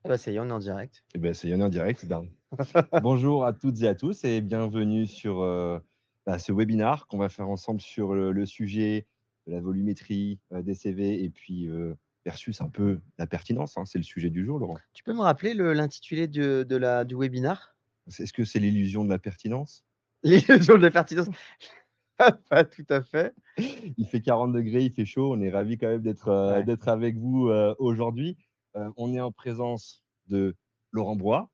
Ah bah, ça y est, on est en direct. Eh ben, c'est Yann en direct. Ben, bonjour à toutes et à tous et bienvenue sur ce webinaire qu'on va faire ensemble sur le sujet de la volumétrie des CV et puis versus un peu la pertinence, hein, c'est le sujet du jour, Laurent. Tu peux me rappeler l'intitulé du webinar? Est-ce que c'est l'illusion de la pertinence? L'illusion de la pertinence. Pas tout à fait. Il fait 40 degrés, il fait chaud, on est ravis quand même Ouais. d'être avec vous aujourd'hui. On est en présence de Laurent Broy.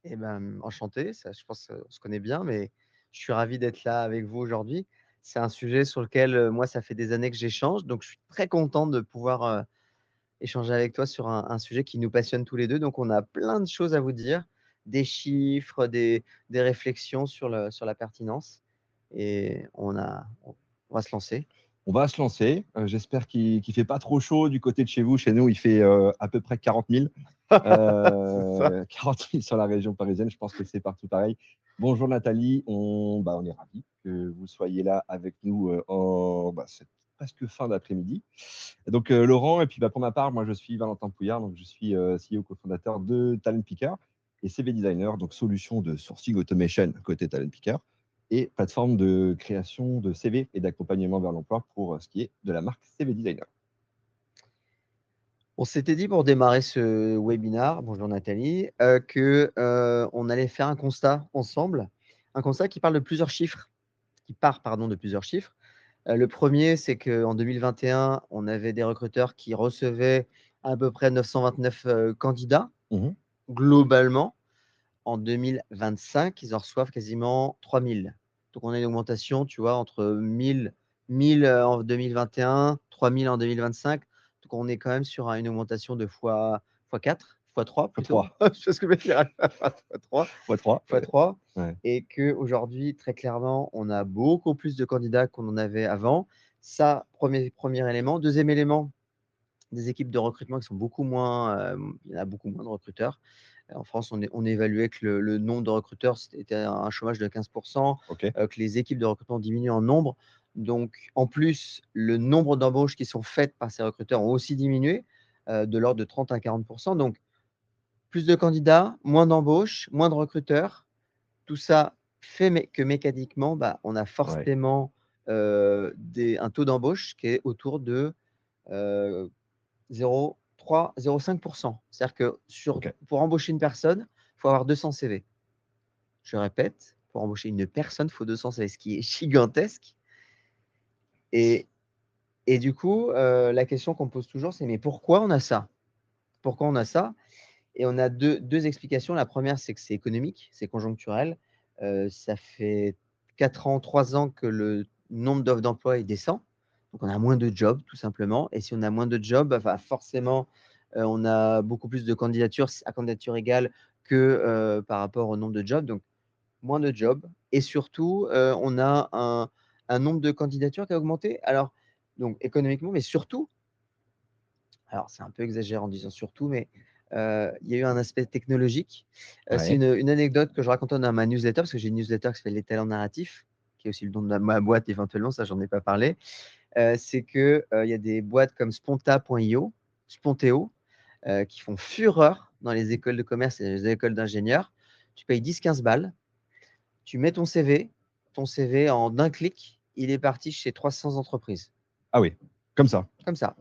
Et ben, enchanté, ça je pense, on se connaît bien, mais je suis ravi d'être là avec vous aujourd'hui. C'est un sujet sur lequel, moi, ça fait des années que j'échange, donc je suis très content de pouvoir, échanger avec toi sur un sujet qui nous passionne tous les 2. Donc on a plein de choses à vous dire, des chiffres, des réflexions sur la pertinence et on va se lancer. On va se lancer. J'espère qu'il fait pas trop chaud du côté de chez vous. Chez nous, il fait à peu près 40 000. C'est ça. 40 000 sur la région parisienne. Je pense que c'est partout pareil. Bonjour Nathalie. On est ravis que vous soyez là avec nous en cette presque fin d'après-midi. Donc Laurent, et puis pour ma part, moi je suis Valentin Pouillard, donc je suis CEO cofondateur de Talent Picker et CV Designer, donc solution de sourcing automation côté Talent Picker et plateforme de création de CV et d'accompagnement vers l'emploi pour ce qui est de la marque CV Designer. On s'était dit pour démarrer ce webinar, bonjour Nathalie, que, on allait faire un constat ensemble, un constat qui parle de plusieurs chiffres, qui part, pardon, de plusieurs chiffres. Le 1er, c'est qu'en 2021, on avait des recruteurs qui recevaient à peu près 929, candidats Mhm. globalement. En 2025, ils en reçoivent quasiment 3000. Donc on a une augmentation, tu vois, entre 1000 en 2021, 3000 en 2025. Donc on est quand même sur une augmentation de fois 4, fois 3 plutôt. x3. Je sais ce que je veux dire, fois 3, x3, fois ouais. 3. Ouais. Et qu'aujourd'hui, très clairement, on a beaucoup plus de candidats qu'on en avait avant. Ça, premier élément. Deuxième élément, des équipes de recrutement qui sont beaucoup moins, il y a beaucoup moins de recruteurs. En France, on évaluait que le nombre de recruteurs, c'était un chômage de 15 OK. que les équipes de recrutement diminuent en nombre. Donc en plus, le nombre d'embauches qui sont faites par ces recruteurs ont aussi diminué, de l'ordre de 30 à 40. Donc plus de candidats, moins d'embauches, moins de recruteurs. Tout ça fait que mécaniquement, on a Ouais. forcément, un taux d'embauche qui est autour de, heu 0,3, 0,5. C'est-à-dire que OK. pour embaucher une personne, il faut avoir 200 CV. Je répète, pour embaucher une personne, il faut 200 CV, ce qui est gigantesque. Et, et du coup, la question qu'on pose toujours, c'est mais pourquoi on a ça? Pourquoi on a ça? Et on a deux explications. La première, c'est que c'est économique, c'est conjoncturel. Ça fait 4 ans, 3 ans que le nombre d'offres d'emploi, descend. Donc on a moins de jobs, tout simplement. Et si on a moins de jobs, forcément, on a beaucoup plus de candidatures à candidature égale que, par rapport au nombre de jobs. Donc moins de jobs et surtout, on a un nombre de candidatures qui a augmenté. Alors donc économiquement, mais surtout, alors c'est un peu exagéré en disant surtout, mais il y a eu un aspect technologique. C'est Ouais. une anecdote que je raconte dans ma newsletter, parce que j'ai une newsletter qui s'appelle Les Talents Narratifs, qui est aussi le nom de ma boîte éventuellement, ça j'en ai pas parlé. C'est que, il y a des boîtes comme Sponta.io, Sponteo, qui font fureur dans les écoles de commerce et les écoles d'ingénieurs. Tu payes 10-15 balles, tu mets ton CV en un clic, il est parti chez 300 entreprises, Ah oui, comme ça. comme ça.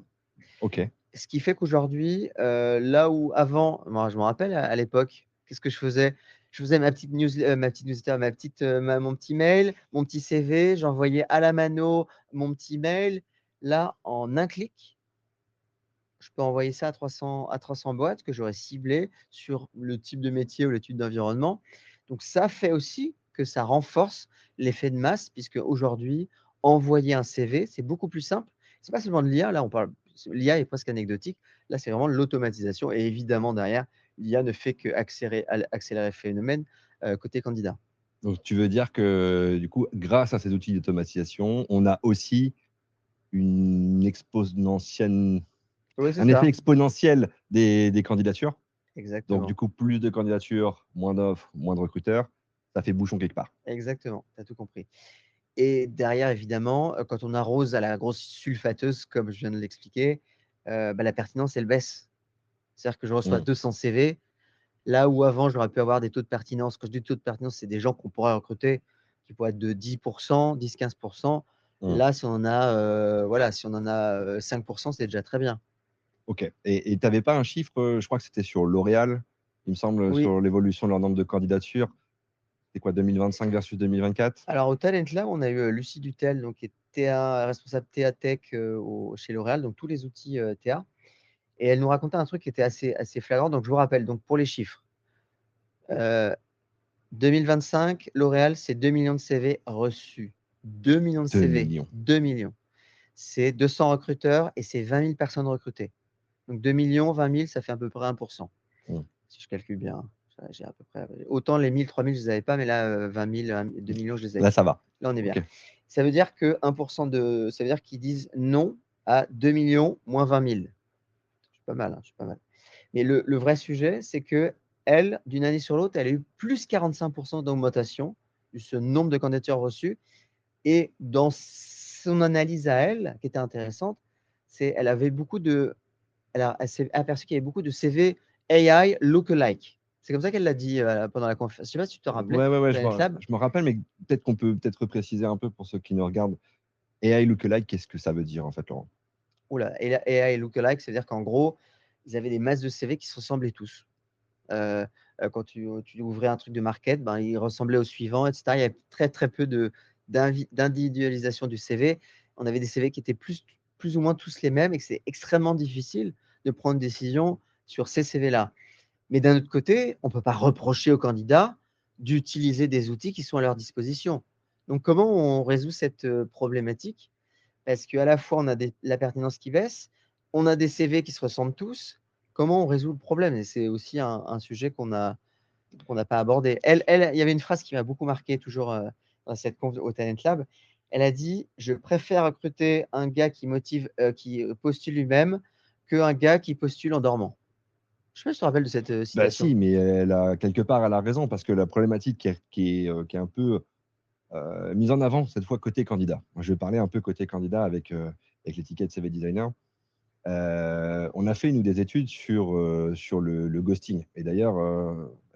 OK. Ce qui fait qu'aujourd'hui, là où avant, moi je me rappelle à l'époque, qu'est-ce que je faisais? Je faisais ma petite newsletter, mon petit mail, mon petit CV, j'envoyais à la mano mon petit mail. Là, en un clic, je peux envoyer ça à 300 boîtes que j'aurais ciblées sur le type de métier ou le type d'environnement. Donc ça fait aussi que ça renforce l'effet de masse, puisque aujourd'hui, envoyer un CV, c'est beaucoup plus simple. C'est pas seulement de l'IA, là on parle, l'IA est presque anecdotique. Là, c'est vraiment de l'automatisation et évidemment derrière, l'IA ne fait qu'accélérer le phénomène, côté candidat. Donc tu veux dire que du coup, grâce à ces outils d'automatisation, on a aussi une exponentielle Oui, c'est un effet ça, exponentiel des candidatures. Donc du exactement, coup, plus de candidatures, moins d'offres, moins de recruteurs, ça fait bouchon quelque part. exactement, tu as tout compris. Et derrière, évidemment, quand on arrose à la grosse sulfateuse, comme je viens de l'expliquer, la pertinence, elle baisse. C'est-à-dire que je reçois Mmh. 200 CV, là où avant, j'aurais pu avoir des taux de pertinence. Quand je dis taux de pertinence, c'est des gens qu'on pourrait recruter qui pourraient être de 10%, 10-15%. Mmh. Là, si on en a, voilà, si on en a 5%, c'est déjà très bien. OK et tu avais pas un chiffre, je crois que c'était sur L'Oréal, il me semble, Oui. sur l'évolution de leur nombre de candidatures. C'est quoi 2025 versus 2024? Alors au Talent Lab, on a eu Lucie Dutel, donc qui est TA, responsable TA Tech chez L'Oréal, donc tous les outils TA. Et elle nous racontait un truc qui était assez flagrant. Donc je vous rappelle, donc pour les chiffres, 2025, L'Oréal, c'est 2 millions de CV reçus. 2 millions de 2 CV, millions. 2 millions. C'est 200 recruteurs et c'est 20 000 personnes recrutées. Donc 2 millions, 20 000, ça fait à peu près 1%. Mmh. Si je calcule bien, hein. J'ai à peu près. Autant les 1000, 3000, je ne les avais pas, mais là, 20 000, 2 millions, je les ai. Là, ça va. Là, on est bien. OK. Ça veut dire que 1% ça veut dire qu'ils disent non à 2 millions moins 20 000. Je suis pas mal, hein, je suis pas mal. Mais le vrai sujet, c'est que elle, d'une année sur l'autre, elle a eu plus 45% d'augmentation de ce nombre de candidatures reçues. Et dans son analyse à elle, qui était intéressante, c'est elle avait beaucoup de, elle s'est aperçue qu'il y avait beaucoup de CV AI lookalike. C'est comme ça qu'elle l'a dit pendant la conférence. Je sais pas si tu te rappelais, Ouais, ouais, ouais, Talent Lab. je me rappelle, mais peut-être qu'on peut peut-être repréciser un peu pour ceux qui nous regardent. AI lookalike, qu'est-ce que ça veut dire en fait, Laurent? Oula, et la AI lookalike, c'est-à-dire qu'en gros, ils avaient des masses de CV qui se ressemblaient tous. Heu Quand tu ouvrais un truc de market, ben, il ressemblait au suivant et cetera. Il y avait très, très peu d'individualisation du CV. On avait des CV qui étaient plus ou moins tous les mêmes et que c'est extrêmement difficile de prendre une décision sur ces CV-là. Mais d'un autre côté, on ne peut pas reprocher aux candidats d'utiliser des outils qui sont à leur disposition. Donc comment on résout cette, problématique? Parce qu'à la fois, on a la pertinence qui baisse, on a des CV qui se ressemblent tous. Comment on résout le problème? Et c'est aussi un sujet qu'on n'a pas abordé. Il y avait une phrase qui m'a beaucoup marqué toujours dans cette conf au Talent Lab. Elle a dit: «Je préfère recruter un gars qui motive, qui postule lui-même, qu'un gars qui postule en dormant». Je sais pas si tu te rappelles de cette Bah citation? si, mais elle a quelque part, elle a raison parce que la problématique qui est un peu, mise en avant cette fois côté candidat. Moi, je vais parler un peu côté candidat avec l'étiquette CV designer. On a fait nous des études sur le ghosting et d'ailleurs,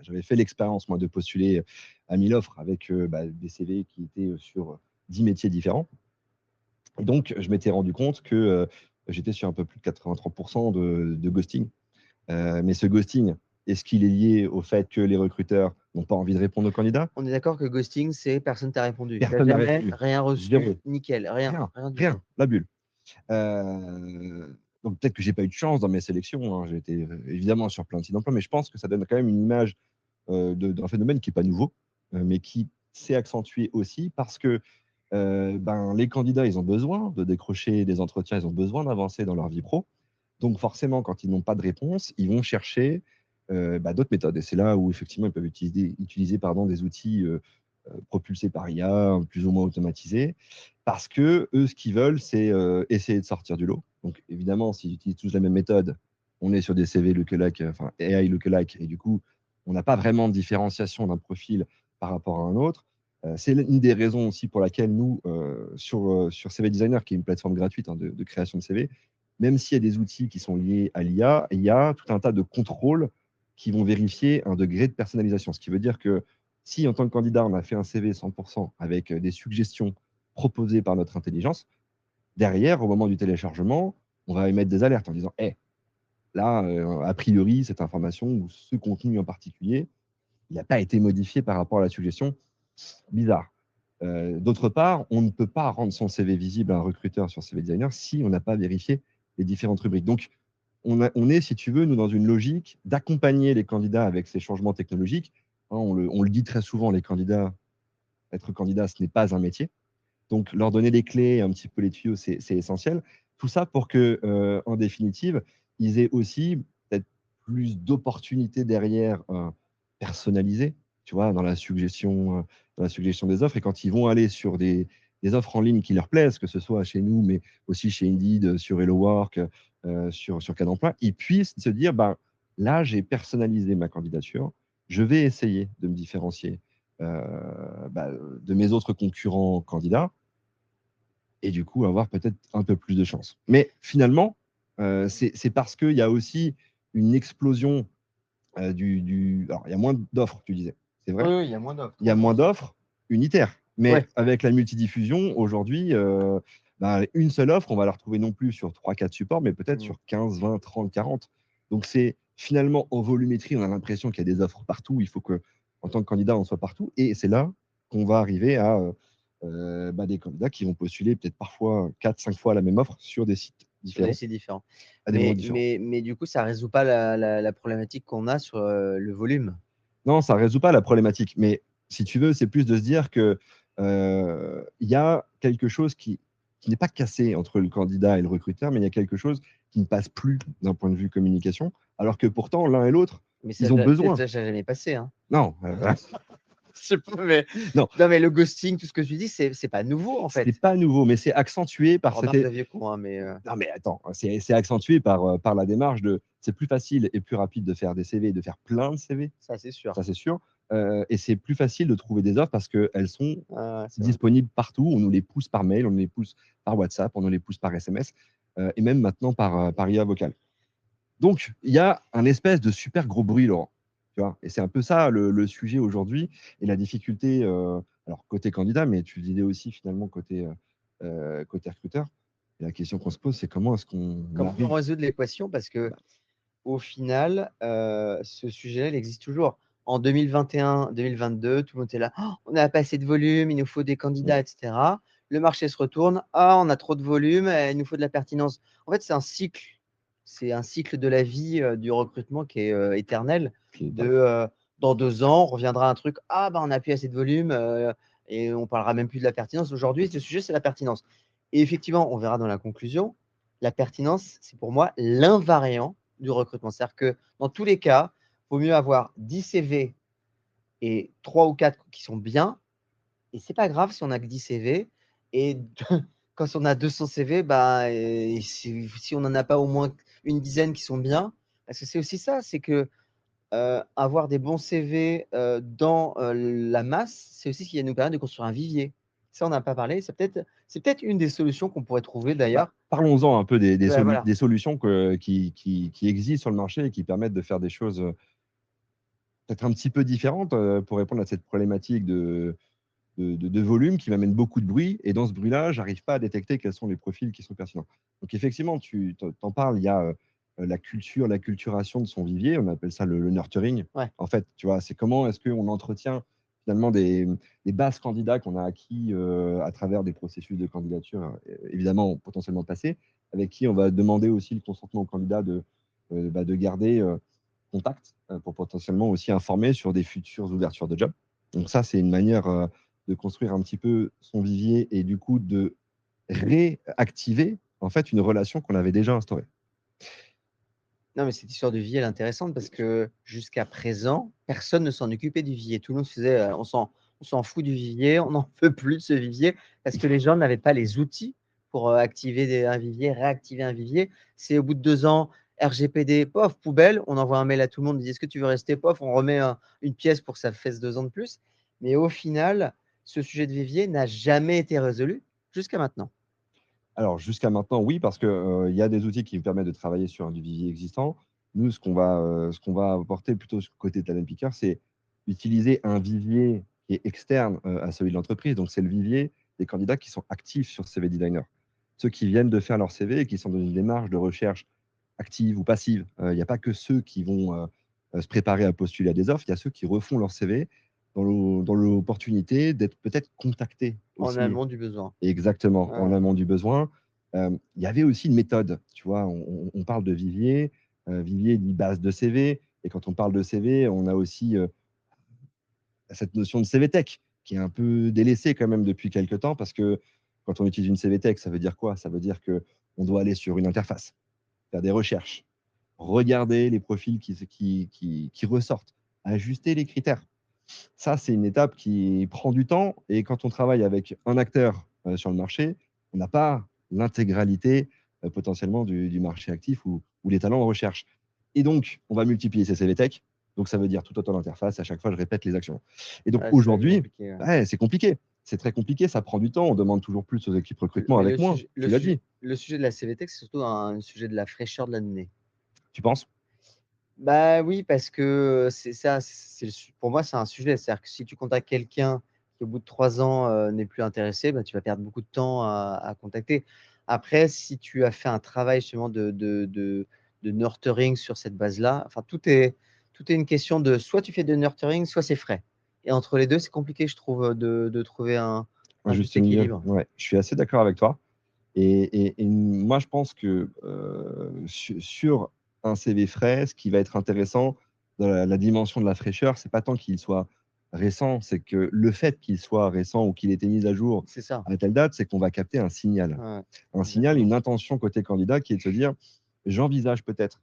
j'avais fait l'expérience moi de postuler à 1000 offres avec, des CV qui étaient sur 10 métiers différents et donc je m'étais rendu compte que, j'étais sur un peu plus de 83 de ghosting. Mais ce ghosting, est-ce qu'il est lié au fait que les recruteurs n'ont pas envie de répondre aux candidats? On est d'accord que ghosting, c'est personne t'a répondu. Tu as Personne n'a jamais répondu. rien reçu, 0, nickel, rien, rien, rien du tout. rien, la bulle. Donc peut-être que j'ai pas eu de chance dans mes sélections, hein. J'ai été, évidemment sur plein de sites d'emploi, mais je pense que ça donne quand même une image, d'un phénomène qui est pas nouveau, mais qui s'est accentué aussi parce que, les candidats, ils ont besoin de décrocher des entretiens, ils ont besoin d'avancer dans leur vie pro. Donc forcément, quand ils n'ont pas de réponse, ils vont chercher, d'autres méthodes et c'est là où effectivement ils peuvent utiliser pardon, des outils, propulsés par IA, plus ou moins automatisés. Parce qu'eux, ce qu'ils veulent, c'est, essayer de sortir du lot. Donc évidemment, s'ils utilisent tous la même méthode, on est sur des CV lookalike, enfin AI lookalike et du coup, on n'a pas vraiment de différenciation d'un profil par rapport à un autre. C'est une des raisons aussi pour laquelle nous, sur CV Designer, qui est une plateforme gratuite, hein, de création de CV, même s'il y a des outils qui sont liés à l'IA, il y a tout un tas de contrôles qui vont vérifier un degré de personnalisation. Ce qui veut dire que si, en tant que candidat, on a fait un CV 100% avec des suggestions proposées par notre intelligence, derrière, au moment du téléchargement, on va émettre des alertes en disant: «Eh, là, a priori, cette information ou ce contenu en particulier, il n'a pas été modifié par rapport à la suggestion. Bizarre». D'autre part, on ne peut pas rendre son CV visible à un recruteur sur CV Designer si on n'a pas vérifié les différentes rubriques. Donc, on est, si tu veux, nous, dans une logique d'accompagner les candidats avec ces changements technologiques. Hein, on le dit très souvent, les candidats, être candidat, ce n'est pas un métier. Donc, leur donner les clés, un petit peu les tuyaux, c'est essentiel. Tout ça pour que, en définitive, ils aient aussi peut-être plus d'opportunités derrière, personnalisées, tu vois? Dans la suggestion des offres et quand ils vont aller sur des offres en ligne qui leur plaisent, que ce soit chez nous, mais aussi chez Indeed, sur Hello Work, sur Cademploi, ils puissent se dire: «Ben, là, j'ai personnalisé ma candidature, je vais essayer de me différencier, de mes autres concurrents candidats et du coup avoir peut-être un peu plus de chance». Mais finalement, c'est parce qu'il y a aussi une explosion alors, il y a moins d'offres, tu disais, c'est vrai? Oui, oui, il y a moins d'offres, Il y a moins d'offres unitaires, mais Ouais. avec la multidiffusion, aujourd'hui, bah, une seule offre, on va la retrouver non plus sur 3-4 supports, mais peut-être Mmh. sur 15, 20, 30, 40. Donc c'est finalement en volumétrie, on a l'impression qu'il y a des offres partout. Il faut qu'en tant que candidat, on soit partout et c'est là qu'on va arriver à, bah, des candidats qui vont postuler peut-être parfois 4-5 fois la même offre sur des sites Sur des différents, sites différents. à des moments différents. Mais du coup, ça résout pas la problématique qu'on a sur, le volume. Non, ça résout pas la problématique, mais si tu veux, c'est plus de se dire que, il y a quelque chose qui n'est pas cassé entre le candidat et le recruteur, mais il y a quelque chose qui ne passe plus d'un point de vue communication, alors que pourtant l'un et l'autre, Mais ça ils ont ja peut-être besoin. ça n'a jamais passé, hein. Non, Je sais pas, mais non, non, mais le ghosting, tout ce que tu dis, c'est pas nouveau, en c'est fait. pas nouveau, mais c'est accentué par cette Remarque de vieux con, hein, mais non mais attends, c'est accentué par la démarche de c'est plus facile et plus rapide de faire des CV, de faire plein de CV, ça, c'est sûr. ça c'est sûr, et c'est plus facile de trouver des offres parce qu'elles sont Ouais, c'est vrai. disponibles partout. On nous les pousse par mail, on nous les pousse par WhatsApp, on nous les pousse par SMS, et même maintenant par IA vocale. Donc il y a un espèce de super gros bruit, Laurent, tu vois? Et c'est un peu ça le sujet aujourd'hui et la difficulté, alors côté candidat, mais tu le disais aussi finalement côté recruteur. Et la question qu'on se pose, c'est comment est-ce qu'on Comment on arrive résout l'équation? Parce que bah, au final, ce sujet-là, il existe toujours. En 2021-2022, tout le monde était là: «Oh, on n'a pas assez de volume, il nous faut des mmh, candidats et cetera». Le marché se retourne: «Ah, on a trop de volume, il nous faut de la pertinence». En fait, c'est un cycle de la vie, du recrutement qui est, éternel qui est de, dingue. dans 2 ans, on reviendra à un truc: «Ah, bah, on n'a plus assez de volume», et on parlera même plus de la pertinence. Aujourd'hui, le sujet, c'est la pertinence et effectivement, on verra dans la conclusion, la pertinence, c'est pour moi l'invariant du recrutement. C'est-à-dire que dans tous les cas, il vaut mieux avoir 10 CV et 3 ou 4 qui sont bien et c'est pas grave si on a que 10 CV et quand on a 200 CV, bah, si on n'en a pas au moins une dizaine qui sont bien, parce que c'est aussi ça, c'est que, avoir des bons CV, dans, la masse, c'est aussi ce qui va nous permettre de construire un vivier. Ça, on n'a pas parlé, c'est peut-être une des solutions qu'on pourrait trouver Bah, d'ailleurs. parlons-en un peu Ouais, voilà. des solutions qui existent sur le marché et qui permettent de faire des choses, peut-être un petit peu différentes, pour répondre à cette problématique de volume qui m'amène beaucoup de bruit et dans ce bruit-là, j'arrive pas à détecter quels sont les profils qui sont pertinents. Donc effectivement, tu en parles, il y a, l'acculturation de son vivier, on appelle ça le nurturing. Ouais. En fait, tu vois, c'est comment est-ce qu'on entretient finalement des bases candidats qu'on a acquis, à travers des processus de candidature, évidemment potentiellement passés, avec qui on va demander aussi le consentement au candidat bah, de garder, contact, pour potentiellement aussi informer sur des futures ouvertures de job. Donc ça, c'est une manière, de construire un petit peu son vivier et du coup de réactiver, en fait, une relation qu'on avait déjà instaurée. Non, mais cette histoire de vivier, elle est intéressante parce que jusqu'à présent, personne ne s'en occupait du vivier. Tout le monde faisait, on s'en fout du vivier, on n'en peut plus de ce vivier parce que les gens n'avaient pas les outils pour, activer un vivier, réactiver un vivier. C'est au bout de 2 ans, RGPD, pof, poubelle, on envoie un mail à tout le monde, on dit: «Est-ce que tu veux rester?» Pof, on remet une pièce pour que ça fasse 2 ans de plus. Mais au final, ce sujet de vivier n'a jamais été résolu jusqu'à maintenant. Alors jusqu'à maintenant, oui, parce que, il y a des outils qui me permettent de travailler sur un vivier existant. Nous, ce qu'on va apporter plutôt sur côté talent picker, c'est utiliser un vivier qui est externe, à celui de l'entreprise. Donc c'est le vivier des candidats qui sont actifs sur CV Designer. Ceux qui viennent de faire leur CV et qui sont dans une démarche de recherche active ou passive. Il y a pas que ceux qui vont, se préparer à postuler à des offres, il y a ceux qui refont leur CV dans l'opportunité d'être peut-être contactés En aussi. amont du besoin. Exactement, Ouais, en ouais. amont du besoin. Il y avait aussi une méthode, tu vois? On parle de vivier, vivier dit base de CV et quand on parle de CV, on a aussi, cette notion de CV Tech qui est un peu délaissée quand même depuis quelque temps parce que quand on utilise une CV Tech, ça veut dire quoi? Ça veut dire qu'on doit aller sur une interface, faire des recherches, regarder les profils qui ressortent, ajuster les critères. Ça, c'est une étape qui prend du temps et quand on travaille avec un acteur, sur le marché, on n'a pas l'intégralité, potentiellement du marché actif ou les talents en recherche et donc on va multiplier ces CV tech, donc ça veut dire tout autant d'interfaces, à chaque fois je répète les actions et donc Ouais, c'est ça qui est aujourd'hui, compliqué, ouais. ouais, c'est compliqué. C'est très compliqué, ça prend du temps, on demande toujours plus aux équipes recrutement Mais avec moins, tu l'as dit. le sujet de la CVT, c'est surtout un sujet de la fraîcheur de la donnée. Tu penses? Bah oui, parce que c'est ça, pour moi, c'est un sujet. C'est-à-dire que si tu contactes quelqu'un qui, au bout de 3 ans, n'est plus intéressé, bah, tu vas perdre beaucoup de temps à contacter. Après, si tu as fait un travail justement de nurturing sur cette base-là, enfin tout est une question de soit tu fais de nurturing, soit c'est frais et entre les 2 c'est compliqué, je trouve, de trouver Un un juste juste milieu. équilibre. Ouais, je suis assez d'accord avec toi et moi je pense que, sur un CV frais, ce qui va être intéressant dans la dimension de la fraîcheur, c'est pas tant qu'il soit récent, c'est que le fait qu'il soit récent ou qu'il ait été mis à jour C'est ça. à telle date, c'est qu'on va capter un signal. Ouais, Un signal, exactement. une intention côté candidat qui est de se dire: «J'envisage peut-être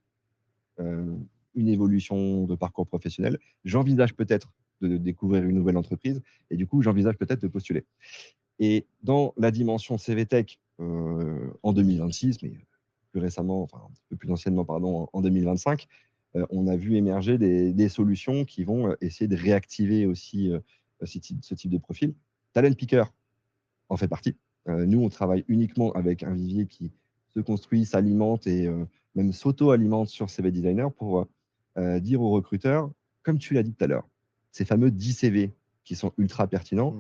heu, une évolution de parcours professionnel. J'envisage peut-être de découvrir une nouvelle entreprise et du coup, j'envisage peut-être de postuler. Et dans la dimension CV Tech, en 2026, mais plus récemment, enfin un petit peu plus anciennement, pardon, en 2025, on a vu émerger des solutions qui vont, essayer de réactiver aussi, ce type de profil. Talent Picker en fait partie. Nous, on travaille uniquement avec un vivier qui se construit, s'alimente et même s'auto-alimente sur CV Designer pour, dire aux recruteurs, comme tu l'as dit tout à l'heure, ces fameux 10 CV qui sont ultra pertinents,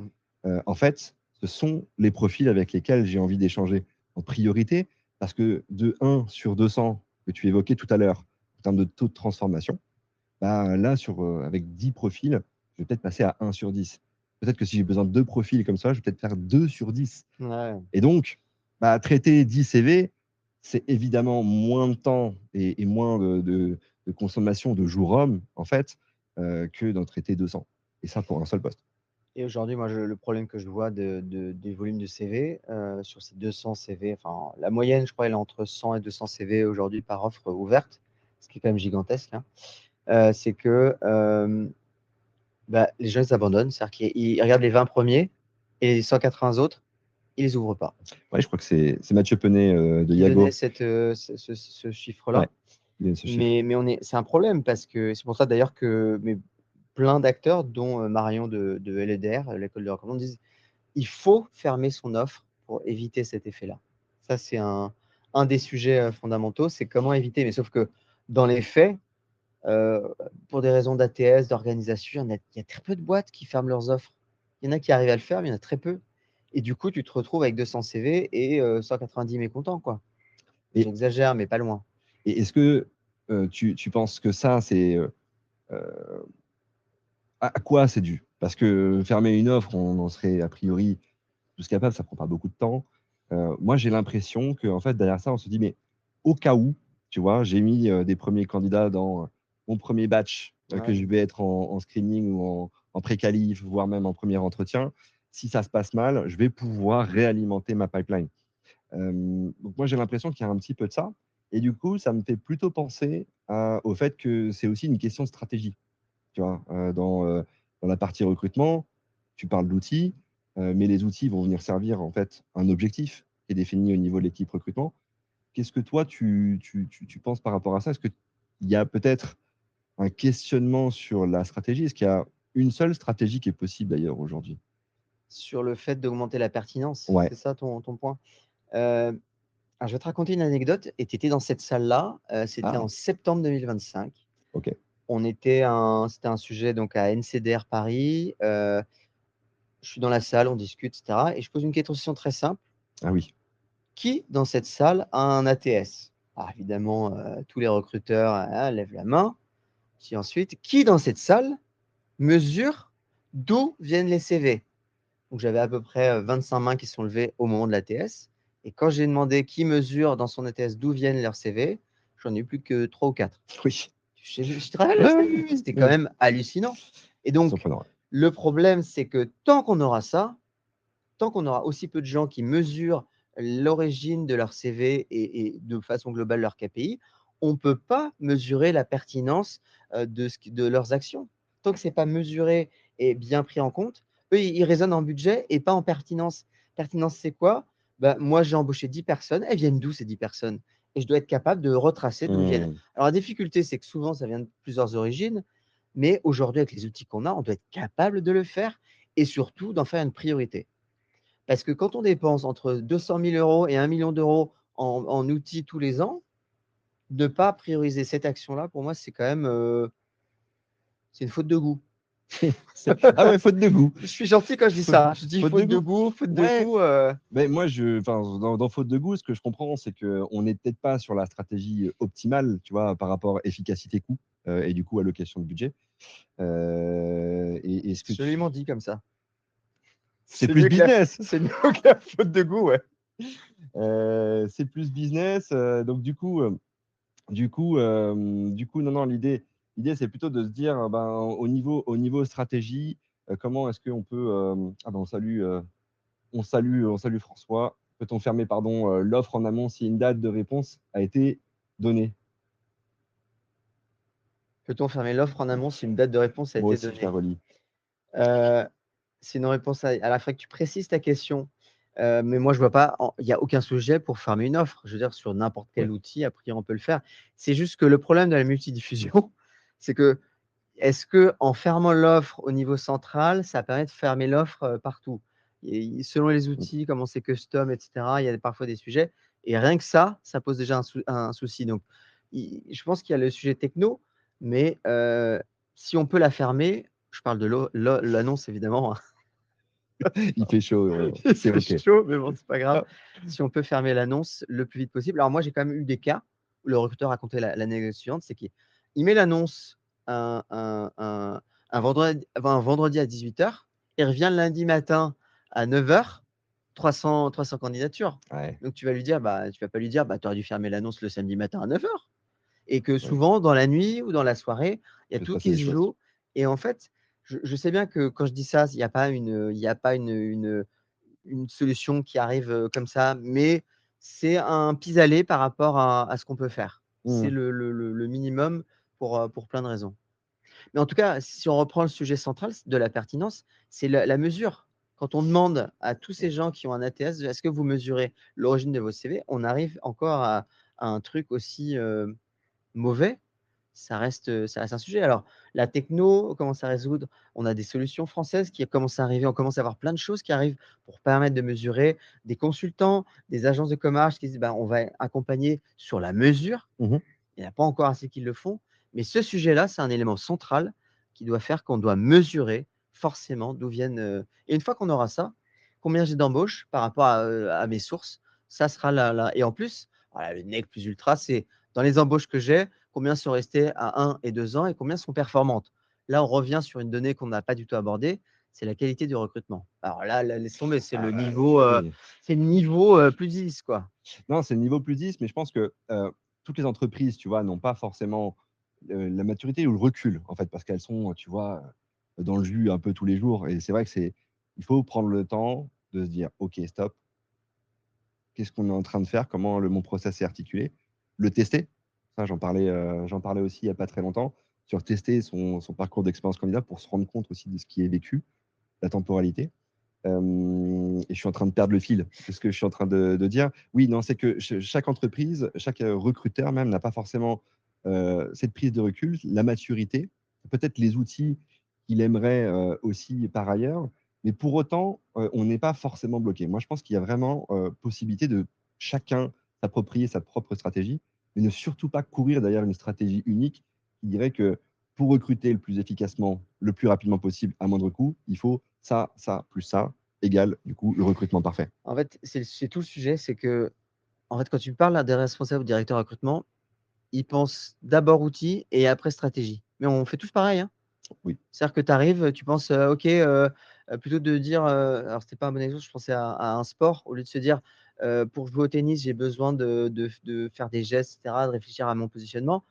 Mmh. en fait, ce sont les profils avec lesquels j'ai envie d'échanger en priorité parce que de 1 sur 200 que tu évoquais tout à l'heure, en termes de taux de transformation, bah, là sur, avec 10 profils, je vais peut-être passer à 1 sur 10. Peut-être que si j'ai besoin de 2 profils comme ça, je vais peut-être faire 2 sur 10. Ouais. Et donc, bah, traiter 10 CV, c'est évidemment moins de temps et moins de consommation de jours hommes, en fait, que d'en traiter 200 et ça pour un seul poste. Et aujourd'hui, moi, le problème que je vois des volumes de CV, sur ces 200 CV, enfin, la moyenne, je crois, elle est entre 100 et 200 CV aujourd'hui par offre ouverte, ce qui est quand même gigantesque, hein. C'est que, bah, les gens, ils abandonnent. C'est-à-dire qu'ils regardent les 20 premiers et les 180 autres, ils les ouvrent pas. Ouais, je crois que c'est Mathieu Penet, de Qui donnait Yago. ce Ouais, chiffre-là. il donne ce chiffre. Mais c'est un problème parce que c'est pour ça d'ailleurs que plein d'acteurs, dont, Marion de LEDR, l'école de recrutement, disent: «Il faut fermer son offre pour éviter cet effet-là». Ça, c'est un des sujets, fondamentaux, c'est comment éviter. Mais sauf que dans les faits, heu, pour des raisons d'ATS, d'organisation, il y a très peu de boîtes qui ferment leurs offres. Il y en a qui arrivent à le faire, mais il y en a très peu et du coup, tu te retrouves avec 200 CV et 190 mécontents, quoi. Et J'exagère, mais pas loin. et est-ce que, tu penses que ça, c'est, heu, à quoi c'est dû? Parce que fermer une offre, on en serait a priori tous capables, ça prend pas beaucoup de temps. Moi, j'ai l'impression qu'en fait, derrière ça, on se dit: «Mais au cas où», tu vois? J'ai mis, des premiers candidats dans, mon premier batch, que Ouais. je vais être en screening ou en pré-qualif, voire même en premier entretien. Si ça se passe mal, je vais pouvoir réalimenter ma pipeline. Donc moi, j'ai l'impression qu'il y a un petit peu de ça et du coup, ça me fait plutôt penser au fait que c'est aussi une question de stratégie. Tu vois? Dans la partie recrutement, tu parles d'outils, mais les outils vont venir servir en fait un objectif qui est défini au niveau de l'équipe recrutement. Qu'est-ce que toi tu penses par rapport à ça? Est-ce qu'il y a peut-être un questionnement sur la stratégie? Est-ce qu'il y a une seule stratégie qui est possible d'ailleurs aujourd'hui? Sur le fait d'augmenter la pertinence, Ouais. c'est ça ton point? Alors je vais te raconter une anecdote et tu étais dans cette salle-là, c'était en Ah! septembre 2025. OK. C'était un sujet donc à NCDR Paris, je suis dans la salle, on discute et cetera et je pose une question très simple: Ah oui. «Qui dans cette salle a un ATS?» Alors évidemment, tous les recruteurs, lèvent la main. Puis ensuite: «Qui dans cette salle mesure d'où viennent les CV?» Donc j'avais à peu près, 25 mains qui se sont levées au moment de l'ATS et quand j'ai demandé qui mesure dans son ATS d'où viennent leurs CV, j'en ai eu plus que 3 ou 4. Oui. Je te rappelle Ouais, de ouais, ça? ouais, ouais. C'était quand Ouais. même hallucinant et donc Surprenant, ouais. le problème, c'est que tant qu'on aura ça, tant qu'on aura aussi peu de gens qui mesurent l'origine de leur CV et de façon globale leur KPI, on ne peut pas mesurer la pertinence, de leurs actions. Tant que c'est pas mesuré et bien pris en compte, eux, ils raisonnent en budget et pas en pertinence. Pertinence, c'est quoi? Bah, moi, j'ai embauché 10 personnes, elles viennent d'où ces 10 personnes? Et je dois être capable de retracer d'où ils viennent. Mmh. Alors la difficulté, c'est que souvent, ça vient de plusieurs origines, mais aujourd'hui, avec les outils qu'on a, on doit être capable de le faire et surtout d'en faire une priorité. Parce que quand on dépense entre 200 000 € et 1 million d'euros en outils tous les ans, ne pas prioriser cette action-là, pour moi, c'est quand même, c'est une faute de goût. Ah ouais, faute de goût. Je suis gentil quand je dis ça, hein. Je dis Faute de faute de goût. goût, faute de Ouais, goût, mais moi, dans faute de goût, ce que je comprends, c'est qu'on n'est peut-être pas sur la stratégie optimale, tu vois, par rapport efficacité-coût et du coup, allocation de budget. Et ce que c'est joliment dit comme ça. c'est C'est plus mieux que la business. c'est mieux que la faute de goût, ouais. C'est plus business. Donc du coup, non, non, l'idée, c'est plutôt de se dire, ben, au niveau stratégie, comment est-ce qu'on peut, ah ben, on salue François. Peut-on fermer, pardon, l'offre en amont si une date de réponse a été donnée? Peut-on fermer l'offre en amont si une date de réponse a Moi été aussi, je la donnée? relis. Heu, c'est une réponse à alors, il faudrait que tu précises ta question, mais moi je vois pas il y a aucun sujet pour fermer une offre. Je veux dire sur n'importe quel Ouais. outil, a priori on peut le faire. C'est juste que le problème de la multidiffusion, c'est que, est-ce qu'en fermant l'offre au niveau central, ça permet de fermer l'offre, partout? Et selon les Mmh. outils, comment c'est custom et cetera, il y a parfois des sujets et rien que ça pose déjà un souci. Donc je pense qu'il y a le sujet techno, mais si on peut la fermer, je parle de l'annonce évidemment, hein. Il fait chaud, Il c'est fait OK. chaud, mais bon, c'est pas grave. Ah, Si on peut fermer l'annonce le plus vite possible. Alors moi, j'ai quand même eu des cas où le recruteur racontait l'anecdote suivante, c'est qu'il met l'annonce un vendredi à 18h, il revient le lundi matin à 9h, 300 candidatures. ouais, Donc tu vas lui dire, bah, tu vas pas lui dire: «Bah, tu aurais dû fermer l'annonce le samedi matin à 9h». Et que ouais, souvent dans la nuit ou dans la soirée, il y a il peut se tout passer qui des se choses. joue et en fait, je sais bien que quand je dis ça, il y a pas une solution qui arrive, comme ça, mais c'est un pis-aller par rapport à ce qu'on peut faire. C'est Mmh. le minimum pour plein de raisons. Mais en tout cas, si on reprend le sujet central de la pertinence, c'est la mesure. Quand on demande à tous ces gens qui ont un ATS: «Est-ce que vous mesurez l'origine de vos CV?» On arrive encore à un truc aussi, mauvais, ça reste un sujet. Alors, la techno commence à résoudre, on a des solutions françaises qui commencent à arriver, on commence à avoir plein de choses qui arrivent pour permettre de mesurer. Des consultants, des agences de commerce qui disent: «Bah, on va accompagner sur la mesure». Mmh mh. Il n'y en a pas encore assez qui le font, mais ce sujet-là, c'est un élément central qui doit faire qu'on doit mesurer forcément d'où viennent, et une fois qu'on aura ça, combien j'ai d'embauches par rapport à mes sources, ça sera la et en plus, voilà, le nec plus ultra, c'est dans les embauches que j'ai, combien sont restées à 1 et 2 ans et combien sont performantes? Là, on revient sur une donnée qu'on n'a pas du tout abordée, c'est la qualité du recrutement. Alors là, laisse tomber, Ah oui. c'est le niveau, plus 10 quoi. Non, c'est le niveau plus 10, mais je pense que, toutes les entreprises, tu vois, n'ont pas forcément, la maturité ou le recul, en fait, parce qu'elles sont, tu vois, dans le jus un peu tous les jours et c'est vrai que il faut prendre le temps de se dire: «OK, stop, qu'est-ce qu'on est en train de faire? Comment mon process est articulé?» Le tester, ça j'en parlais aussi il y a pas très longtemps, sur tester son parcours d'expérience candidat pour se rendre compte aussi de ce qui est vécu, la temporalité. Et je suis en train de perdre le fil de ce que je suis en train de dire. Oui, non, c'est que chaque entreprise, chaque, recruteur même n'a pas forcément, cette prise de recul, la maturité, peut-être les outils qu'il aimerait, aussi par ailleurs, mais pour autant, on n'est pas forcément bloqué. Moi, je pense qu'il y a vraiment, possibilité de chacun s'approprier sa propre stratégie, mais ne surtout pas courir derrière une stratégie unique qui dirait que pour recruter le plus efficacement, le plus rapidement possible, à moindre coût, il faut ça, plus ça, égale du coup le recrutement parfait. En fait, c'est tout le sujet, c'est que en fait, quand tu parles à des responsables ou directeurs recrutement, ils pensent d'abord outils et après stratégie. Mais on fait tous pareil, hein. Oui. C'est-à-dire que tu arrives, tu penses, OK, plutôt de dire, alors c'était pas un bon exemple, je pensais à un sport, au lieu de se dire, «Pour jouer au tennis, j'ai besoin de faire des gestes et cetera, de réfléchir à mon positionnement.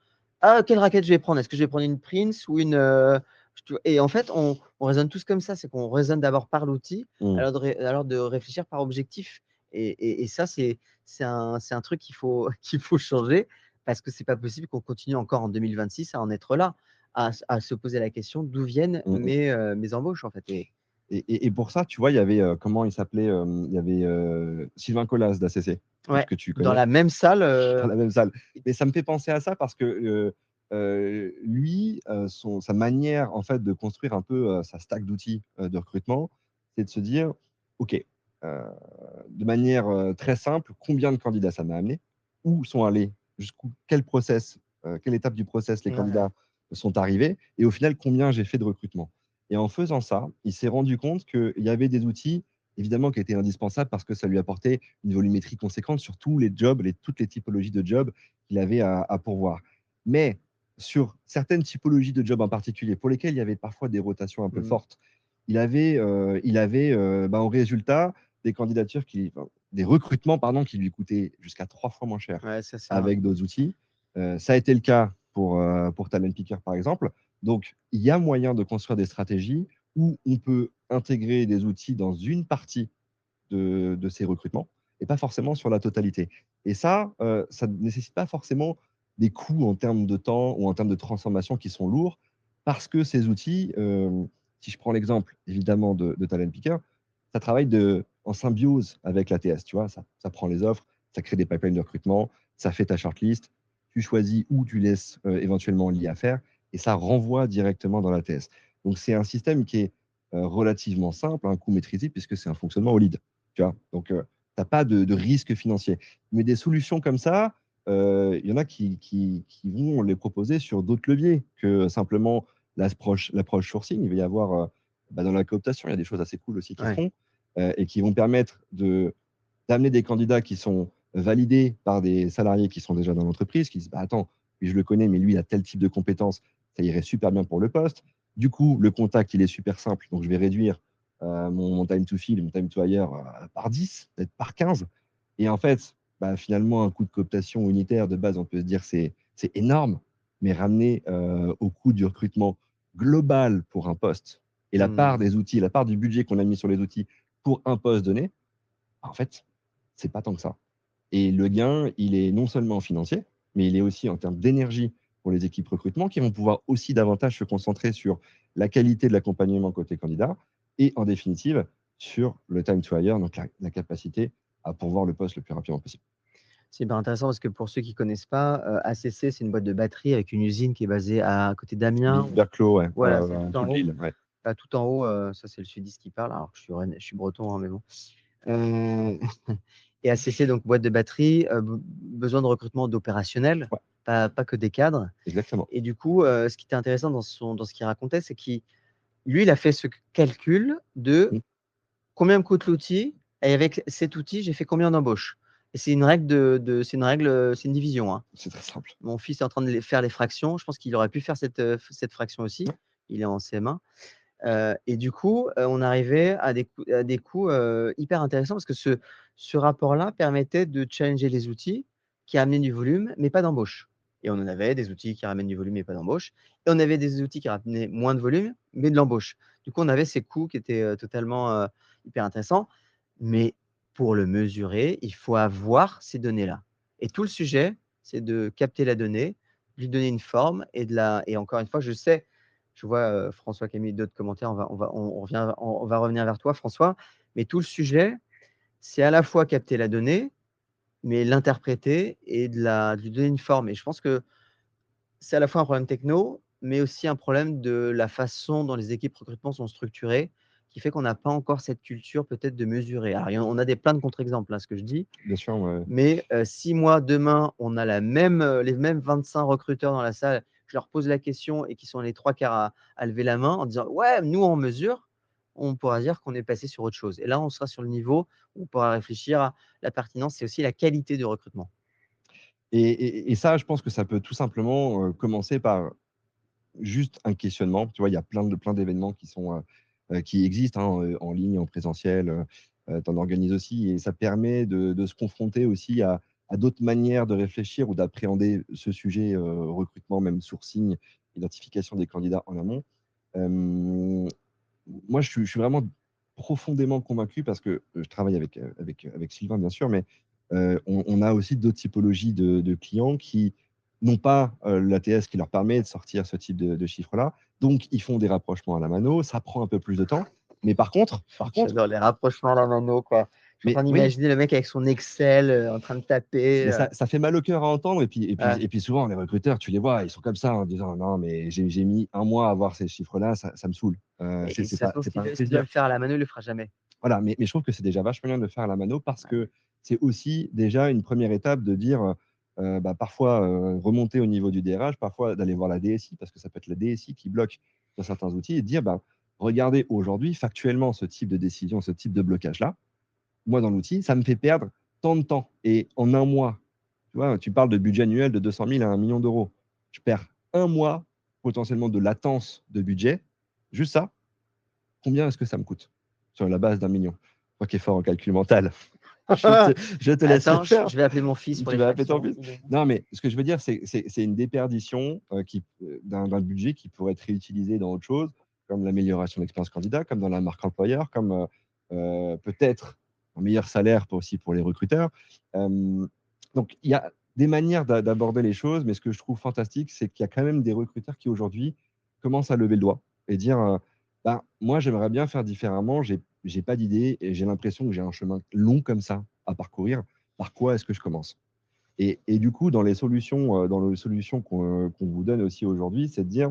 Ah, quelle raquette je vais prendre? Est-ce que je vais prendre une Prince ou une, tu vois?» Et en fait, on raisonne tous comme ça, c'est qu'on raisonne d'abord par l'outil, Mmh. alors de réfléchir par objectif et ça, c'est un truc qu'il faut qu'il faut changer parce que c'est pas possible qu'on continue encore en 2026 à en être là à se poser la question: «D'où viennent Mmh mh. mes embauches?» en fait Et pour ça, tu vois, il y avait, comment il s'appelait? Il y avait, Sylvain Colas d'ACC, ouais, que tu dans connais, la même salle, dans la même salle. Mais ça me fait penser à ça parce que, lui, sa manière en fait de construire un peu, sa stack d'outils, de recrutement, c'est de se dire: «OK, de manière, très simple, combien de candidats ça m'a amené? Où sont allés jusqu'où quel process, quelle étape du process les Ouais. candidats sont arrivés et au final combien j'ai fait de recrutement. Et en faisant ça, il s'est rendu compte qu'il y avait des outils, évidemment, qui étaient indispensables parce que ça lui apportait une volumétrie conséquente sur tous les jobs, toutes les typologies de jobs qu'il avait à pourvoir. Mais sur certaines typologies de jobs en particulier, pour lesquelles il y avait parfois des rotations un peu Mmh. fortes, en résultat des candidatures des recrutements pardon, qui lui coûtaient jusqu'à 3 fois moins cher Ouais, c'est ça. avec d'autres outils. Ça a été le cas pour Talent Picker, par exemple. Donc, il y a moyen de construire des stratégies où on peut intégrer des outils dans une partie de ces recrutements et pas forcément sur la totalité. Et ça ne nécessite pas forcément des coûts en termes de temps ou en termes de transformation qui sont lourds parce que ces outils, si je prends l'exemple évidemment de Talent Picker, ça travaille en symbiose avec l'ATS. Tu vois, ça prend les offres, ça crée des pipelines de recrutement, ça fait ta shortlist, tu choisis où tu laisses éventuellement l'IA faire et ça renvoie directement dans l'ATS. Donc, c'est un système qui est relativement simple, un coût maîtrisé puisque c'est un fonctionnement au lead. Tu vois, donc, tu n'as pas de risque financier. Mais des solutions comme ça, il y en a qui vont les proposer sur d'autres leviers que simplement l'approche sourcing. Il va y avoir, dans la cooptation, il y a des choses assez cool aussi qui se Ouais. font et qui vont permettre d'amener des candidats qui sont validés par des salariés qui sont déjà dans l'entreprise, qui disent bah, attends, lui, je le connais, mais lui, il a tel type de compétences, ça irait super bien pour le poste. Du coup, le contact, il est super simple, donc je vais réduire mon time to fill, mon time to hire par 10, peut-être par 15. Et en fait, bah, finalement, un coût de cooptation unitaire de base, on peut se dire c'est énorme, mais ramené au coût du recrutement global pour un poste et la part Mmh. des outils, la part du budget qu'on a mis sur les outils pour un poste donné, en fait, c'est pas tant que ça. Et le gain, il est non seulement financier, mais il est aussi en termes d'énergie pour les équipes recrutement qui vont pouvoir aussi davantage se concentrer sur la qualité de l'accompagnement côté candidat et en définitive sur le time to hire, donc la capacité à pourvoir le poste le plus rapidement possible. C'est hyper intéressant parce que pour ceux qui connaissent pas, ACC, c'est une boîte de batterie avec une usine qui est basée à côté d'Amiens. Berclos, ouais, Voilà, c'est tout tout en de haut. Lille, ouais. Là, tout en haut, ça, c'est le sudiste qui parle, alors que je suis breton, hein, mais bon. Heu et ACC, donc boîte de batterie, besoin de recrutement d'opérationnels, Ouais, pas que des cadres. exactement. Et du coup, ce qui était intéressant dans ce qu'il racontait, c'est qu'il lui, il a fait ce calcul de Mmh, combien me coûte l'outil et avec cet outil, j'ai fait combien d'embauches? Et c'est une règle c'est une règle, c'est une division, hein. c'est très simple. Mon fils est en train de faire les fractions. Je pense qu'il aurait pu faire cette fraction aussi. Ouais. Il est en CM1. Et du coup, on arrivait à des coûts, hyper intéressants parce que ce rapport-là permettait de challenger les outils qui amenaient du volume, mais pas d'embauche. Et on en avait des outils qui ramènent du volume, mais pas d'embauche. Et on avait des outils qui ramenaient moins de volume, mais de l'embauche. Du coup, on avait ces coûts qui étaient, totalement, hyper intéressants. Mais pour le mesurer, il faut avoir ces données-là. Et tout le sujet, c'est de capter la donnée, lui donner une forme et encore une fois, je vois, François qui a mis d'autres commentaires, on va revenir vers toi François, mais tout le sujet, c'est à la fois capter la donnée, mais l'interpréter et de lui donner une forme et je pense que c'est à la fois un problème techno, mais aussi un problème de la façon dont les équipes recrutement sont structurées, qui fait qu'on n'a pas encore cette culture peut-être de mesurer. Alors il y en on a des plein de contre-exemples, hein, ce que je dis, Bien sûr, ouais. mais si moi, demain, on a les mêmes 25 recruteurs dans la salle, je leur pose la question et qu'ils sont les 3/4 à lever la main en disant: «Ouais, nous, on mesure», on pourra dire qu'on est passé sur autre chose et là, on sera sur le niveau où on pourra réfléchir à la pertinence et aussi la qualité du recrutement. Et ça, je pense que ça peut tout simplement commencer par juste un questionnement. Tu vois, il y a plein d'événements qui existent, hein, en ligne, en présentiel, tu en organises aussi et ça permet de se confronter aussi à d'autres manières de réfléchir ou d'appréhender ce sujet, recrutement, même sourcing, identification des candidats en amont. Hem, Moi, je suis vraiment profondément convaincu parce que, je travaille avec Sylvain, bien sûr, mais, on a aussi d'autres typologies de clients qui n'ont pas, l'ATS qui leur permet de sortir ce type de chiffres-là. Donc ils font des rapprochements à la mano, ça prend un peu plus de temps. Mais par contre J'adore les rapprochements à la mano, quoi. Je suis en mais train oui, d'imaginer le mec avec son Excel, en train de taper, mais ça fait mal au cœur à entendre et puis et puis ouais et puis souvent les recruteurs, tu les vois, ils sont comme ça en disant: «Non mais j'ai mis un mois à avoir ces chiffres-là, ça me saoule». C'est et si c'est ça se pas trouve, c'est pas un s'il doit plaisir. le faire à la mano, il le fera jamais. Voilà, mais je trouve que c'est déjà vachement bien de le faire à la mano parce Ouais. que c'est aussi déjà une première étape de dire, parfois remonter au niveau du DRH, parfois d'aller voir la DSI, parce que ça peut être la DSI qui bloque sur certains outils et dire, regardez, aujourd'hui, factuellement, ce type de décision, ce type de blocage-là, moi, dans l'outil, ça me fait perdre tant de temps. Et en un mois, tu vois, tu parles de budget annuel de 200 000 à 1 million d'euros. Je perds un mois potentiellement de latence de budget. Juste ça, combien est-ce que ça me coûte sur la base d'un million? Toi qui es fort en calcul mental, je te laisse le Attends, faire. je vais appeler mon fils pour Tu les vas appeler ton fractions. fils. Non, mais ce que je veux dire, c'est une déperdition d'un budget qui pourrait être réutilisé dans autre chose, comme l'amélioration de l'expérience candidat, comme dans la marque employeur, comme peut-être un meilleur salaire aussi pour les recruteurs. Donc, il y a des manières d'aborder les choses, mais ce que je trouve fantastique, c'est qu'il y a quand même des recruteurs qui aujourd'hui commencent à lever le doigt et dire moi, j'aimerais bien faire différemment, j'ai pas d'idée et j'ai l'impression que j'ai un chemin long comme ça à parcourir. Par quoi est-ce que je commence? Et du coup, dans les solutions qu'on vous donne aussi aujourd'hui, c'est de dire,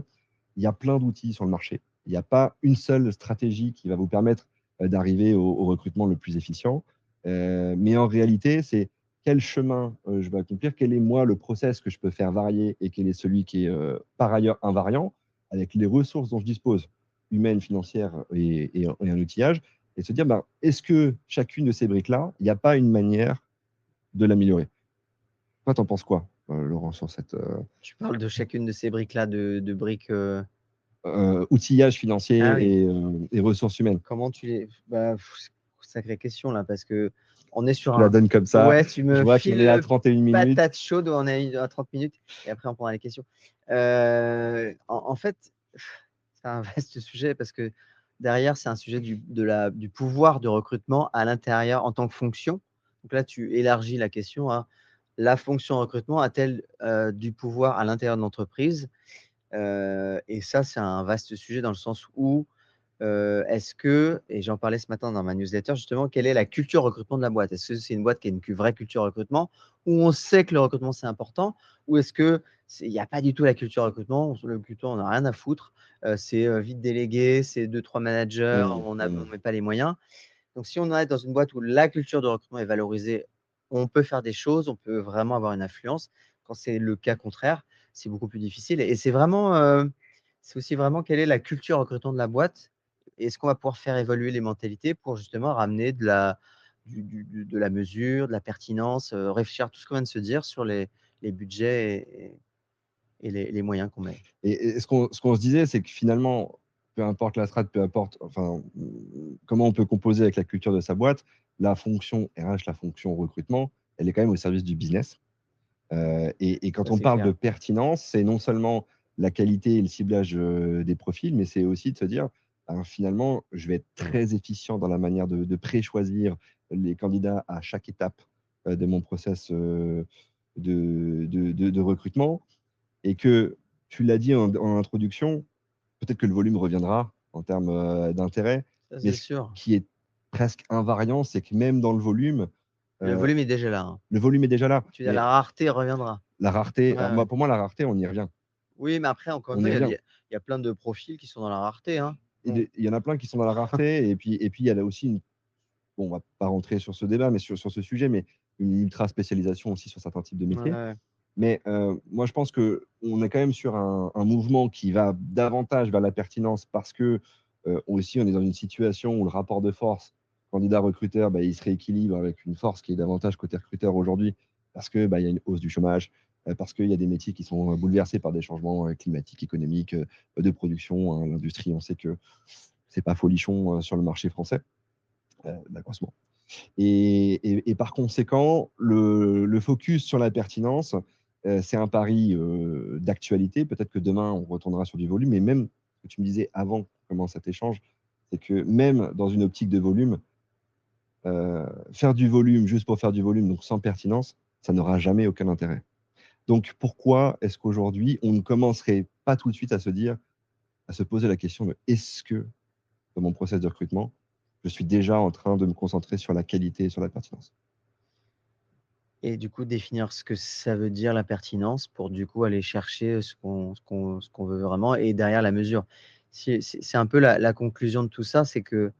il y a plein d'outils sur le marché. Il n'y a pas une seule stratégie qui va vous permettre d'arriver au recrutement le plus efficient. Mais en réalité, c'est quel chemin je vais accomplir, quel est moi le process que je peux faire varier et quel est celui qui est par ailleurs invariant avec les ressources dont je dispose, humaines, financières et un outillage, et se dire, est-ce que chacune de ces briques-là, il n'y a pas une manière de l'améliorer? Toi, t'en penses quoi, Laurent, sur cette Tu parles de chacune de ces briques-là, de briques. outillage financier Ah oui. et ressources humaines? Comment tu les. Sacrée question là, parce que on est Je sur te la un. donne comme ça. Ouais, tu Je me vois qu'on est à files 31 minutes. patate chaude, on est à 30 minutes et après on prendra les questions. En fait, c'est un vaste sujet parce que derrière, c'est un sujet du pouvoir de recrutement à l'intérieur en tant que fonction. Donc là, tu élargis la question à la fonction recrutement a-t-elle du pouvoir à l'intérieur de l'entreprise? Et ça, c'est un vaste sujet dans le sens où est-ce que, et j'en parlais ce matin dans ma newsletter justement, quelle est la culture recrutement de la boîte? Est-ce que c'est une boîte qui a une vraie culture recrutement, où on sait que le recrutement c'est important, ou est-ce qu'il n'y a pas du tout la culture recrutement, le recrutement on n'a rien à foutre, c'est vite délégué, c'est 2-3 managers, on ne met pas les moyens. Donc si on est dans une boîte où la culture de recrutement est valorisée, on peut faire des choses, on peut vraiment avoir une influence. Quand c'est le cas contraire, c'est beaucoup plus difficile. Et c'est vraiment, c'est aussi vraiment quelle est la culture recrutement de la boîte. Est-ce qu'on va pouvoir faire évoluer les mentalités pour justement ramener de la mesure, de la pertinence, réfléchir à tout ce qu'on vient de se dire sur les budgets et les moyens qu'on met. Et ce qu'on se disait, c'est que finalement, peu importe la strate, peu importe comment on peut composer avec la culture de sa boîte, la fonction RH, la fonction recrutement, elle est quand même au service du business. Et quand Ça, on c'est parle clair. de pertinence, c'est non seulement la qualité et le ciblage des profils, mais c'est aussi de se dire, finalement, je vais être très efficient dans la manière de pré-choisir les candidats à chaque étape de mon process de recrutement. Et que, tu l'as dit en introduction, peut-être que le volume reviendra en termes d'intérêt, Ça, mais c'est ce sûr. qui est presque invariant, c'est que même dans le volume, Le euh, volume est déjà là, hein. le volume est déjà là. Tu dis, la Mais rareté reviendra. la rareté, Ouais, alors ouais. pour moi, la rareté, on y revient. Oui, mais après, encore une On y fois, revient. il y a plein de profils qui sont dans la rareté, hein. Bon. Il y en a plein qui sont dans la rareté, et puis il y a là aussi bon, on va pas rentrer sur ce débat, mais sur ce sujet, mais une ultra spécialisation aussi sur certains types de métiers. Ouais. Mais moi, je pense qu'on est quand même sur un mouvement qui va davantage vers la pertinence parce que aussi, on est dans une situation où le rapport de force candidat-recruteur, il se rééquilibre avec une force qui est davantage côté recruteur aujourd'hui parce que il y a une hausse du chômage, parce qu'il y a des métiers qui sont bouleversés par des changements climatiques, économiques, de production, hein. L'industrie, on sait que c'est pas folichon sur le marché français, d'accroissement. Et par conséquent, le focus sur la pertinence, c'est un pari d'actualité. Peut-être que demain, on retournera sur du volume, mais même ce que tu me disais avant qu'on commence cet échange, c'est que même dans une optique de volume, faire du volume juste pour faire du volume, donc sans pertinence, ça n'aura jamais aucun intérêt. Donc pourquoi est-ce qu'aujourd'hui, on ne commencerait pas tout de suite à se poser la question de est-ce que dans mon process de recrutement, je suis déjà en train de me concentrer sur la qualité et sur la pertinence? Et du coup, définir ce que ça veut dire la pertinence pour du coup aller chercher ce qu'on veut vraiment et derrière la mesure. C'est un peu la conclusion de tout ça, c'est que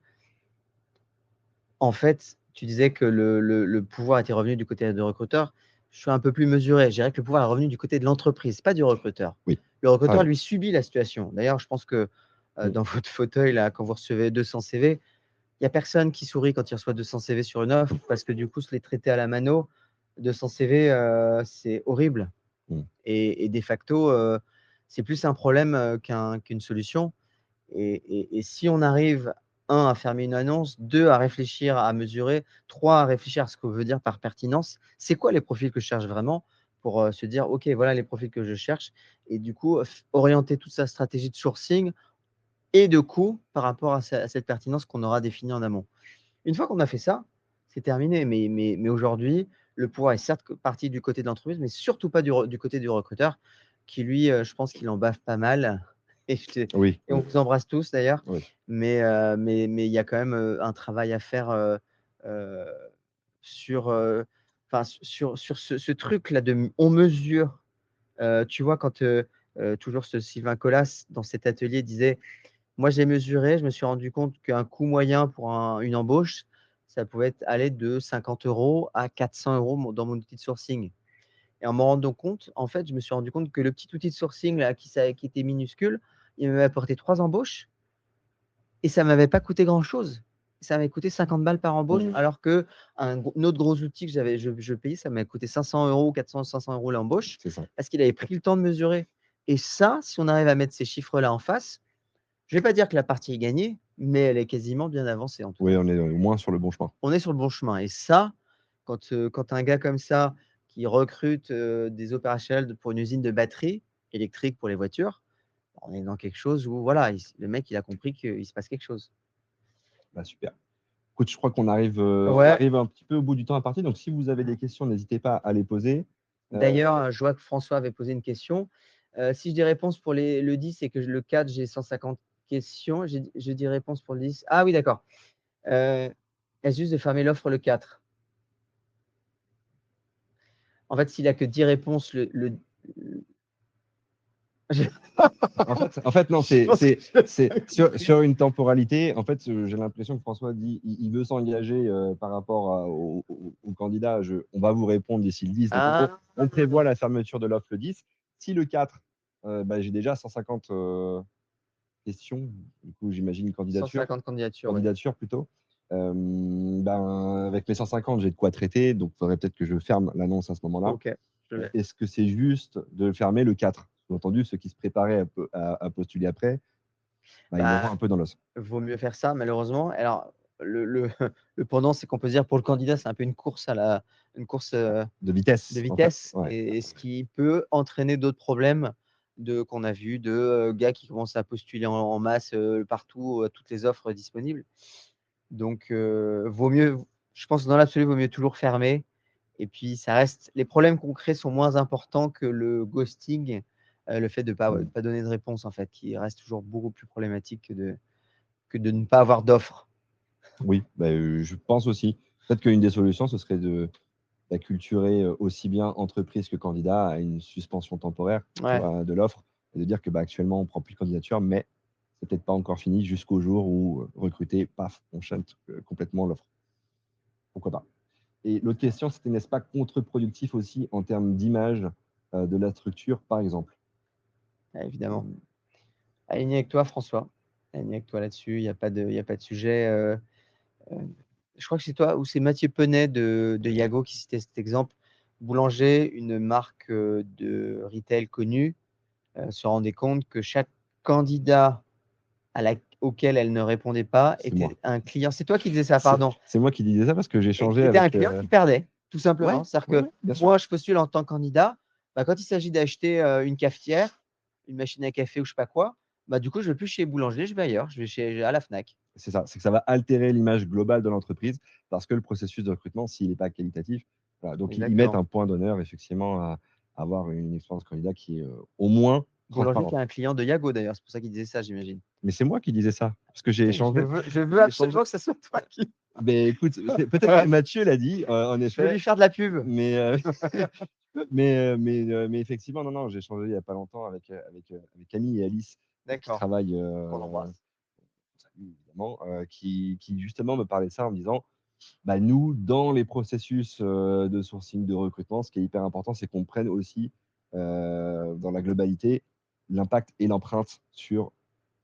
en fait, tu disais que le pouvoir était revenu du côté de recruteur. je suis un peu plus mesuré. Je dirais que le pouvoir est revenu du côté de l'entreprise, pas du recruteur. Oui, Le recruteur, pareil. lui, subit la situation. D'ailleurs, je pense que Mmh. dans votre fauteuil, là, quand vous recevez 200 CV, il n'y a personne qui sourit quand il reçoit 200 CV sur une offre parce que du coup, se les traiter à la mano, 200 CV, c'est horrible. Mmh. Et de facto, c'est plus un problème qu'une solution. Et si on arrive, un, à fermer une annonce, deux, à réfléchir, à mesurer, trois, à réfléchir à ce qu'on veut dire par pertinence, c'est quoi les profils que je cherche vraiment pour se dire, OK, voilà les profils que je cherche. Et du coup, orienter toute sa stratégie de sourcing et de coût par rapport à cette pertinence qu'on aura définie en amont. Une fois qu'on a fait ça, c'est terminé. Mais aujourd'hui, le pouvoir est certes parti du côté de l'entreprise, mais surtout pas du côté du recruteur, qui lui, je pense qu'il en bave pas mal. Et, Oui, et on oui, vous embrasse tous d'ailleurs. oui. Mais il y a quand même un travail à faire euh, sur, enfin, sur ce truc-là de on mesure. Tu vois, quand toujours ce Sylvain Collas, dans cet atelier, disait moi, j'ai mesuré, je me suis rendu compte qu'un coût moyen pour une embauche, ça pouvait aller de 50 € à 400 € dans mon outil de sourcing. Et en me rendant compte, en fait, je me suis rendu compte que le petit outil de sourcing là, qui était minuscule, il m'avait apporté 3 embauches et ça ne m'avait pas coûté grand-chose. Ça m'avait coûté 50 balles par embauche, alors qu'un autre gros outil que je payais, ça m'avait coûté 500 €, 400, 500 € l'embauche, C'est ça. parce qu'il avait pris le temps de mesurer. Et ça, si on arrive à mettre ces chiffres-là en face, je ne vais pas dire que la partie est gagnée, mais elle est quasiment bien avancée en tout Oui, cas. on est au moins sur le bon chemin. On est sur le bon chemin et ça, quand un gars comme ça qui recrute, des opérationnels pour une usine de batteries électriques pour les voitures, on est dans quelque chose où voilà, le mec il a compris qu'il se passe quelque chose. Bah, super. Écoute, je crois qu'on Ouais, arrive un petit peu au bout du temps imparti, donc si vous avez des questions, n'hésitez pas à les poser. Heu, d'ailleurs, je vois que François avait posé une question. Si je dis réponse pour le 10 et que le 4, j'ai 150 questions, je dis réponse pour le 10. Ah oui, d'accord. Est-ce juste de fermer l'offre le 4? En fait, s'il a que 10 réponses, je en fait, non, je pense que je l'ai c'est pas sur compris. une temporalité, en fait, j'ai l'impression que François dit, il veut s'engager, par rapport au candidat. On va vous répondre d'ici le 10. Donc en gros, Ah! on prévoit la fermeture de l'offre le 10. Si le 4, bah, j'ai déjà 150, questions, du coup, j'imagine candidatures 150 candidatures, ouais. candidatures plutôt. Ben, avec mes 150, j'ai de quoi traiter, donc il faudrait peut-être que je ferme l'annonce à ce moment-là. OK, je l'ai. Est-ce que c'est juste de le fermer le 4? Sous-entendu, ceux qui se préparaient à postuler après, bah, ils l'auront Bah, un peu dans l'os. vaut mieux faire ça malheureusement. Alors le le pendant, c'est qu'on peut se dire pour le candidat, c'est un peu une course, De de vitesse, en fait. vitesse Ouais, et ce qui peut entraîner d'autres problèmes qu'on a vu gars qui commencent à postuler en masse, partout, toutes les offres disponibles. Donc vaut mieux je pense que dans l'absolu, vaut mieux toujours fermer et puis ça reste les problèmes concrets sont moins importants que le ghosting, le fait de mmh. pas donner de réponse en fait, qui reste toujours beaucoup plus problématique que de ne pas avoir d'offre. Oui, bah, je pense aussi. Peut-être qu'une des solutions, ce serait d'acculturer, aussi bien entreprise que candidat à une suspension temporaire, tu Ouais, vois, de l'offre et de dire que, bah, actuellement, on prend plus de candidatures, mais c'est peut-être pas encore fini jusqu'au jour où, recruter, paf, on shut, complètement l'offre. Pourquoi pas? Et l'autre question, c'était n'est-ce pas contre-productif aussi en termes d'image, de la structure, par exemple? ouais, évidemment. Mmh, Aligné avec toi François, aligné avec toi là-dessus, il y a pas de sujet, heu, je crois que c'est toi ou c'est Mathieu Penet de Yago qui citait cet exemple. Boulanger, une marque, de retail connue, se rendait compte que chaque candidat auquel elle ne répondait pas c'est moi. était un client. C'est toi qui disais ça, C'est pardon. c'est moi qui disais ça parce que j'ai échangé Était un avec, client qui perdait, tout ouais, simplement. C'est-à-dire ouais, que ouais, bien sûr. moi, je postule en tant que candidat, bah, quand il s'agit d'acheter, une cafetière, une machine à café ou je sais pas quoi, bah, du coup, je vais plus chez Boulanger, je vais ailleurs, je vais à la Fnac. C'est ça, c'est que ça va altérer l'image globale de l'entreprise parce que le processus de recrutement, s'il est pas qualitatif, voilà, donc ils mettent Exactement. un point d'honneur effectivement à avoir une expérience candidat qui est, au moins Boulanger qui transparente. est un client de Yago d'ailleurs, c'est pour ça qu'il disait ça, j'imagine. Mais c'est moi qui disais ça, parce que j'ai Je échangé veux je veux j'ai échangé absolument que ça soit toi qui beh, écoute, c'est peut-être que Mathieu l'a dit, en je veux effet, lui faire de la pub. mais mais effectivement, non, non, j'ai échangé il y a pas longtemps avec Camille et Alice, qui D'accord, travaillent, qu'on embrasse. évidemment, qui justement me parlait de ça en me disant nous, dans les processus de sourcing, de recrutement, ce qui est hyper important, c'est qu'on prenne aussi, dans la globalité, l'impact et l'empreinte sur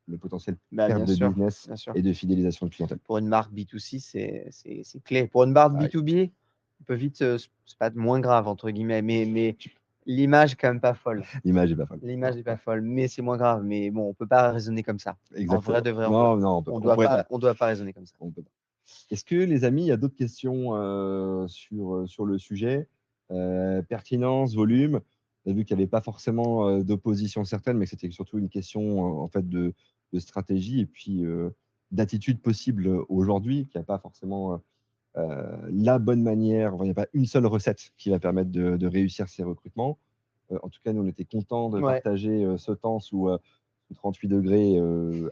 le potentiel Bah, perte bien de sûr, business bien sûr. et de fidélisation de clientèle. Pour une marque B2C, c'est clé. Pour une marque Pareil. B2B, on peut vite, c'est pas «moins grave» entre guillemets, mais l'image est quand même pas folle. L'image est pas folle. L'image Non, est pas folle, mais c'est moins grave. Mais bon, on peut pas raisonner comme ça. En vrai exactement. de vrai, Non, non, on on doit pourrait pas pas. on doit pas raisonner comme ça. On peut pas. Est-ce que les amis, il y a d'autres questions, sur le sujet? Pertinence, volume? On a vu qu'il y avait pas forcément, d'opposition certaine, mais que c'était surtout une question, en fait de stratégie et puis, d'attitude possible, aujourd'hui, qu'il y a pas forcément, la bonne manière, enfin, il y a pas une seule recette qui va permettre de réussir ces recrutements. En tout cas, nous, on était contents de Ouais, partager, ce temps sous 38 degrés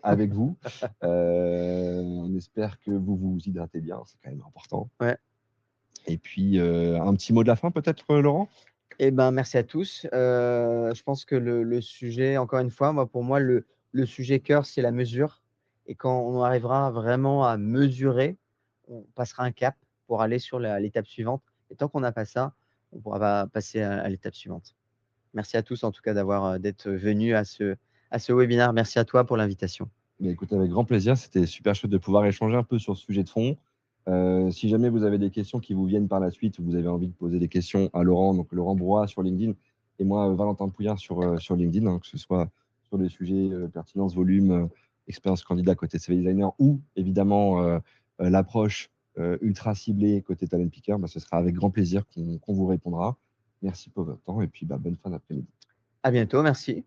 avec vous. On espère que vous vous hydratez bien, c'est quand même important. ouais. Et puis, un petit mot de la fin peut-être, Laurent? Et ben, merci à tous. Je pense que le sujet, encore une fois, moi, pour moi, le sujet cœur, c'est la mesure. Et quand on arrivera vraiment à mesurer, on passera un cap pour aller sur l'étape suivante. Et tant qu'on n'a pas ça, on ne pourra pas passer à l'étape suivante. Merci à tous, en tout cas, d'être venus à ce webinaire. Merci à toi pour l'invitation. Beh, écoute, avec grand plaisir, c'était super chouette de pouvoir échanger un peu sur ce sujet de fond. Si jamais vous avez des questions qui vous viennent par la suite ou vous avez envie de poser des questions à Laurent, donc Laurent Broie sur LinkedIn et moi, Valentin Pouillard sur LinkedIn, hein, que ce soit sur des sujets, pertinence, volume, expérience candidat côté CV designer ou évidemment, l'approche, ultra ciblée côté talent picker, ce sera avec grand plaisir qu'on vous répondra. Merci pour votre temps et puis, bonne fin d'après-midi. À bientôt, merci.